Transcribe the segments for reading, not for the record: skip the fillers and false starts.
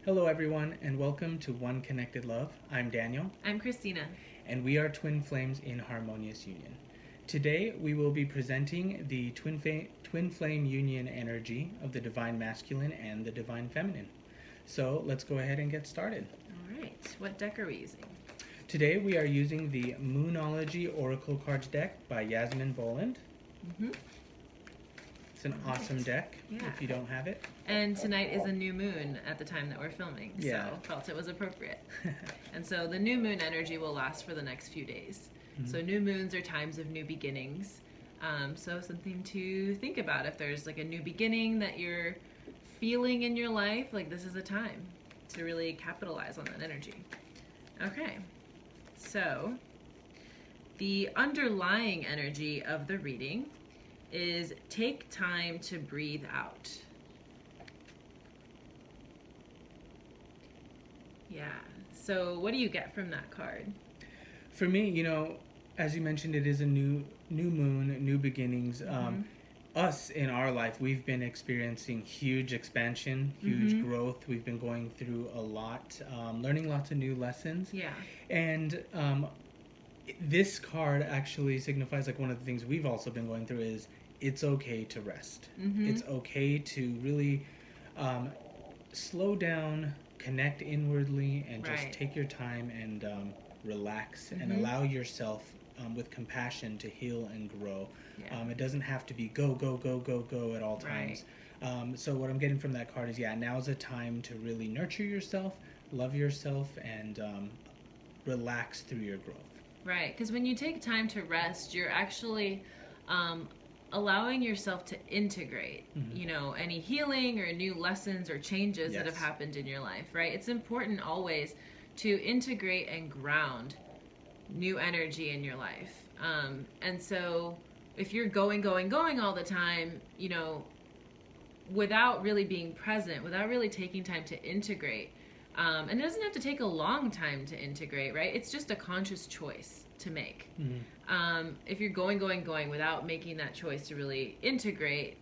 Hello, everyone, and welcome to One Connected Love. I'm Daniel. I'm Christina. And we are twin flames in Harmonious Union. Today, we will be presenting the twin flame union energy of the divine masculine and the divine feminine. So let's go ahead and get started. All right. What deck are we using? Today, we are using the Moonology Oracle Cards deck by Yasmin Boland. Mm-hmm. It's an awesome deck if you don't have it. And tonight is a new moon at the time that we're filming, so felt it was appropriate. And so the new moon energy will last for the next few days. Mm-hmm. So new moons are times of new beginnings. So something to think about. If there's like a new beginning that you're feeling in your life, like this is a time to really capitalize on that energy. Okay, so the underlying energy of the reading is take time to breathe out. Yeah. So what do you get from that card? For me, as you mentioned, it is a new moon, new beginnings. Mm-hmm. Us in our life, we've been experiencing huge expansion, huge growth. We've been going through a lot, learning lots of new lessons. Yeah. And this card actually signifies, like, one of the things we've also been going through is it's okay to rest. Mm-hmm. It's okay to really slow down, connect inwardly, and just take your time and relax and allow yourself with compassion to heal and grow. Yeah. It doesn't have to be go, go, go, go, go at all times. Right. So what I'm getting from that card is, now's a time to really nurture yourself, love yourself, and relax through your growth. Right, because when you take time to rest, you're actually allowing yourself to integrate, any healing or new lessons or changes that have happened in your life, right? It's important always to integrate and ground new energy in your life. And so if you're going all the time, without really being present, without really taking time to integrate, and it doesn't have to take a long time to integrate, right? It's just a conscious choice to make. Mm-hmm. If you're going without making that choice to really integrate,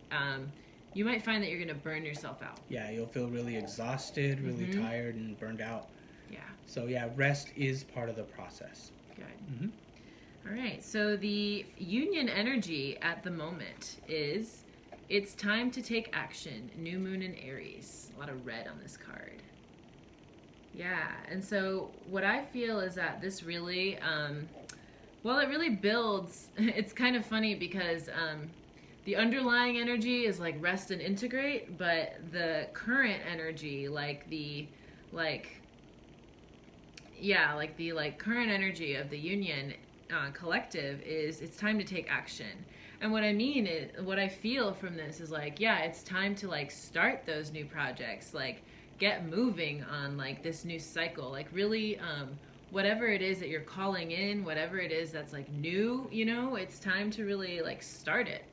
you might find that you're going to burn yourself out. Yeah, you'll feel really exhausted, really tired, and burned out. Yeah. So rest is part of the process. Good. Mm-hmm. All right. So the union energy at the moment is it's time to take action. New moon in Aries. A lot of red on this card. Yeah, and so what I feel is that this really, it really builds. It's kind of funny because the underlying energy is like rest and integrate, but the current energy, the current energy of the union collective is it's time to take action. And what I mean is, what I feel from this is it's time to start those new projects, get moving on this new cycle, really whatever it is that you're calling in, whatever it is that's new, it's time to really start it.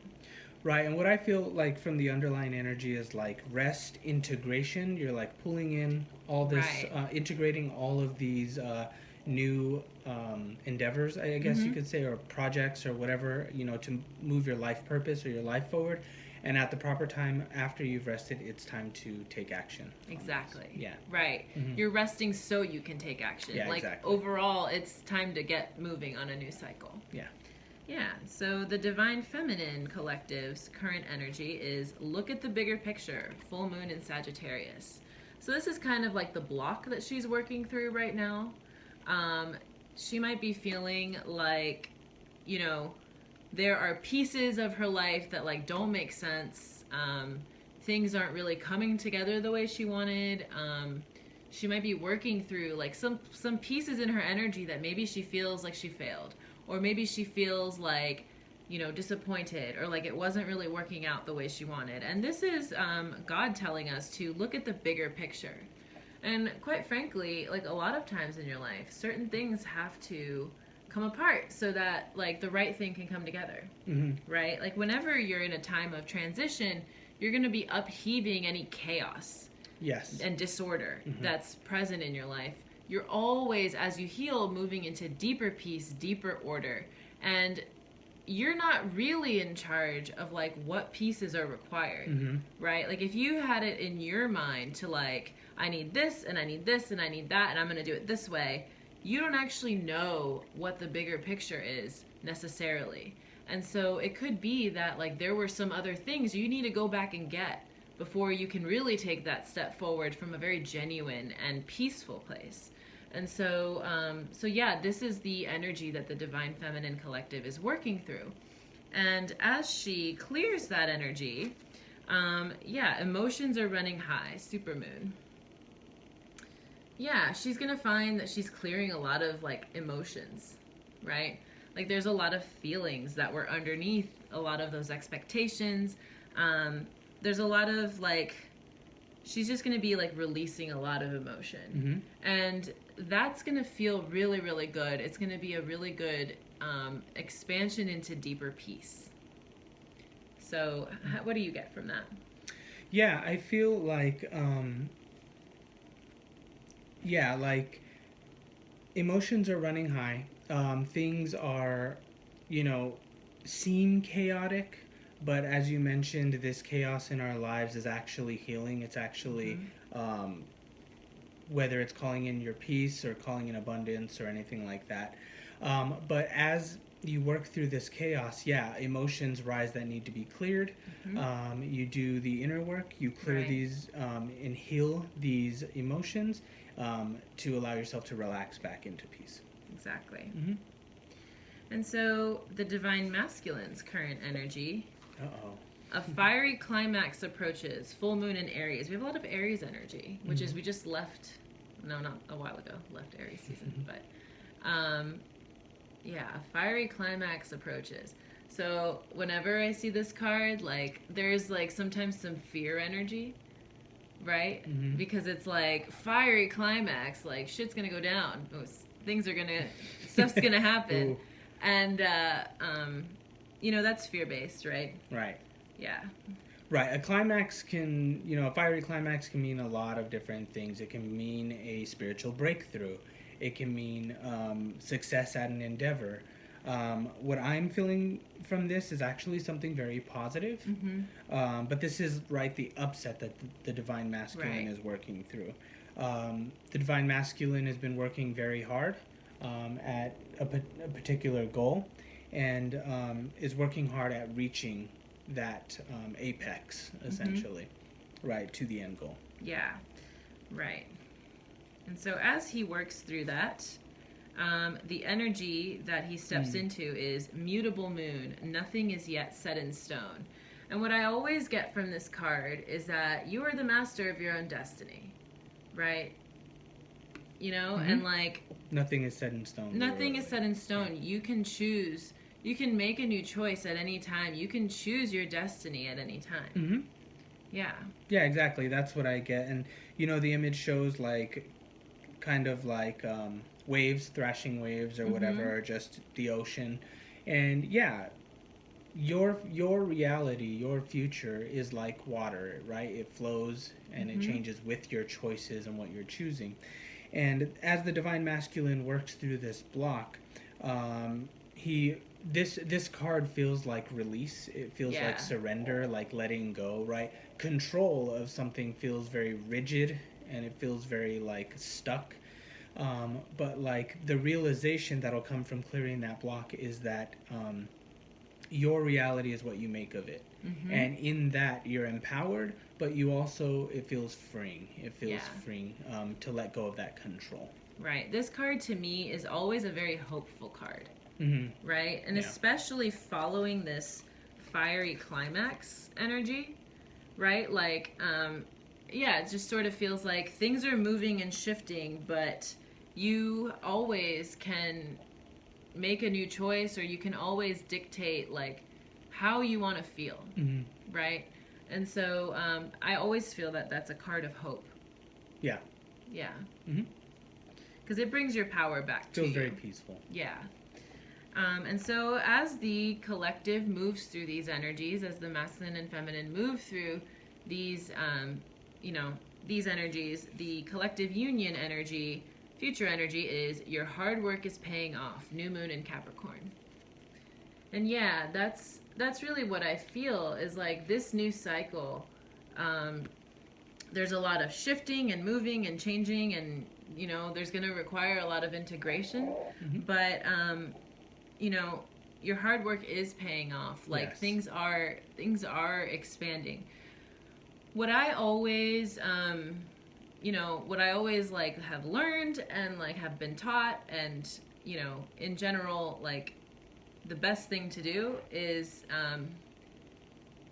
Right. And what I feel from the underlying energy is rest, integration. You're pulling in all this, integrating all of these new endeavors, I guess you could say, or projects or whatever, to move your life purpose or your life forward. And at the proper time, after you've rested, it's time to take action. Exactly. Yeah. Right. Mm-hmm. You're resting so you can take action. Yeah, exactly. Overall, it's time to get moving on a new cycle. Yeah. Yeah. So the Divine Feminine Collective's current energy is look at the bigger picture, full moon in Sagittarius. So this is kind of the block that she's working through right now. She might be feeling there are pieces of her life that don't make sense. Things aren't really coming together the way she wanted. She might be working through some pieces in her energy that maybe she feels like she failed, or maybe she feels disappointed, or it wasn't really working out the way she wanted. And this is God telling us to look at the bigger picture. And quite frankly, a lot of times in your life, certain things have to come apart so that the right thing can come together. Right? Whenever you're in a time of transition, you're going to be upheaving any chaos and disorder that's present in your life. You're always, as you heal, moving into deeper peace, deeper order. And you're not really in charge of like what pieces are required, right? Like if you had it in your mind to like, I need this and I need this and I need that and I'm going to do it this way, you don't actually know what the bigger picture is necessarily. And so it could be that like there were some other things you need to go back and get before you can really take that step forward from a very genuine and peaceful place. And so, yeah, this is the energy that the Divine Feminine Collective is working through. And as she clears that energy, emotions are running high, supermoon. Yeah, she's going to find that she's clearing a lot of, like, emotions, right? Like, there's a lot of feelings that were underneath a lot of those expectations. There's a lot of, like, she's just going to be, like, releasing a lot of emotion. And that's going to feel really, really good. It's going to be a really good expansion into deeper peace. So what do you get from that? Yeah, I feel like, emotions are running high. Things are, seem chaotic, but as you mentioned, this chaos in our lives is actually healing. It's actually, whether it's calling in your peace or calling in abundance or anything like that. But as you work through this chaos, emotions rise that need to be cleared. You do the inner work, you clear these and heal these emotions to allow yourself to relax back into peace. Exactly. And so the Divine Masculine's current energy, a fiery climax approaches, full moon in Aries. We have a lot of Aries energy, which is we just left, no, not a while ago, left Aries season, but a fiery climax approaches. So whenever I see this card, like there's like sometimes some fear energy, right? Because it's like fiery climax, like shit's gonna go down, stuff's gonna happen. And that's fear-based, right? Right. Yeah. Right. A climax can, a fiery climax can mean a lot of different things. It can mean a spiritual breakthrough. It can mean success at an endeavor. What I'm feeling from this is actually something very positive. But this is, the upset that the Divine Masculine is working through. The Divine Masculine has been working very hard at a particular goal and is working hard at reaching that apex, essentially, to the end goal. Yeah, right. And so as he works through that, the energy that he steps into is mutable moon. Nothing is yet set in stone. And what I always get from this card is that you are the master of your own destiny, right? And like... Nothing is set in stone. Nothing is set in stone. You can choose. You can make a new choice at any time. You can choose your destiny at any time. Yeah. Yeah, exactly. That's what I get. And, the image shows kind of like waves, thrashing waves or whatever, or just the ocean. And your reality, your future is like water, right? It flows and it changes with your choices and what you're choosing. And as the Divine Masculine works through this block, this card feels like release. It feels like surrender, like letting go, right? Control of something feels very rigid and it feels very stuck. But the realization that'll come from clearing that block is that your reality is what you make of it. And in that you're empowered, but you also, it feels freeing. It feels freeing to let go of that control. Right. This card to me is always a very hopeful card. Right? And especially following this fiery climax energy, right? It just sort of feels like things are moving and shifting, but you always can make a new choice, or you can always dictate how you want to feel, right? And so I always feel that that's a card of hope. Yeah. Because it brings your power back to you. Feels very peaceful. Yeah. And so as the collective moves through these energies, as the masculine and feminine move through these, these energies, the collective union energy, future energy is your hard work is paying off. New moon in Capricorn. And yeah, that's really what I feel is like this new cycle. There's a lot of shifting and moving and changing, and you know, there's going to require a lot of integration. Mm-hmm. But you know, your hard work is paying off. Like Yes. things are expanding. What I always you know, what I always like have learned and like have been taught, and you know, in general, like the best thing to do is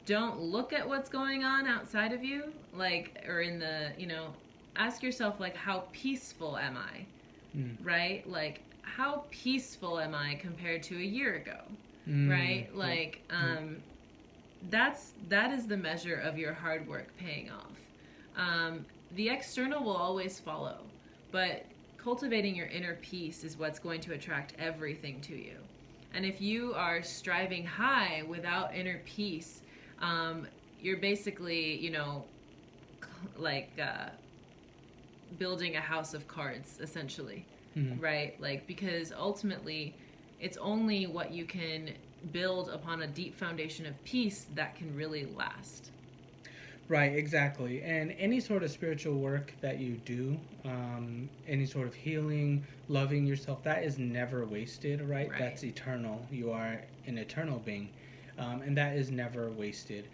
don't look at what's going on outside of you, like, or in the, you know, ask yourself, like, how peaceful am I? Right? Like, how peaceful am I compared to a year ago? Right? Like, that is the measure of your hard work paying off. The external will always follow, but cultivating your inner peace is what's going to attract everything to you. And if you are striving high without inner peace, you're basically, you know, like building a house of cards, essentially, right? Like, because ultimately, it's only what you can build upon a deep foundation of peace that can really last. Right, exactly. And any sort of spiritual work that you do, any sort of healing, loving yourself, that is never wasted, right? That's eternal. You are an eternal being, and that is never wasted.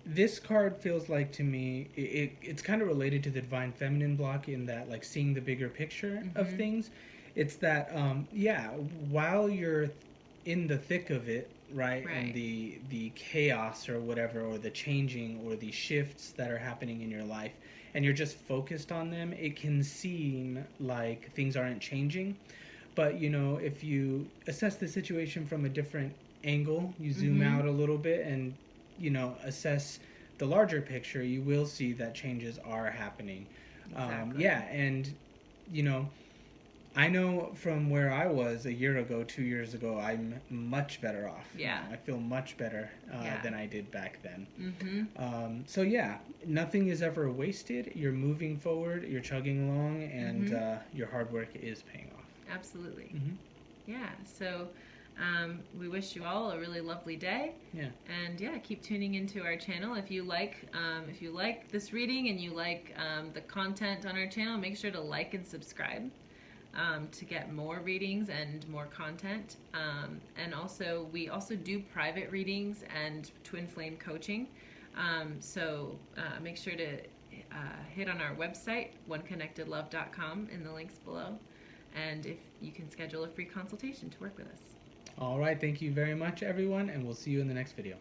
This card feels like to me, it's kind of related to the Divine Feminine block in that, like, seeing the bigger picture of things. It's that, while you're in the thick of it, right, and the chaos or whatever, or the changing or the shifts that are happening in your life, and you're just focused on them, it can seem like things aren't changing. But you know, if you assess the situation from a different angle, you zoom out a little bit and, you know, assess the larger picture, you will see that changes are happening. Exactly. And you know, I know from where I was a year ago, 2 years ago, I'm much better off. Yeah. I feel much better than I did back then. Mm-hmm. So yeah, nothing is ever wasted. You're moving forward, you're chugging along, and your hard work is paying off. Absolutely. Mm-hmm. Yeah. So we wish you all a really lovely day. Yeah. And yeah, keep tuning into our channel. If you like this reading and you like the content on our channel, make sure to like and subscribe. To get more readings and more content. And also, we also do private readings and twin flame coaching. So make sure to hit on our website, oneconnectedlove.com, in the links below. And if you can schedule a free consultation to work with us. All right. Thank you very much, everyone, and we'll see you in the next video.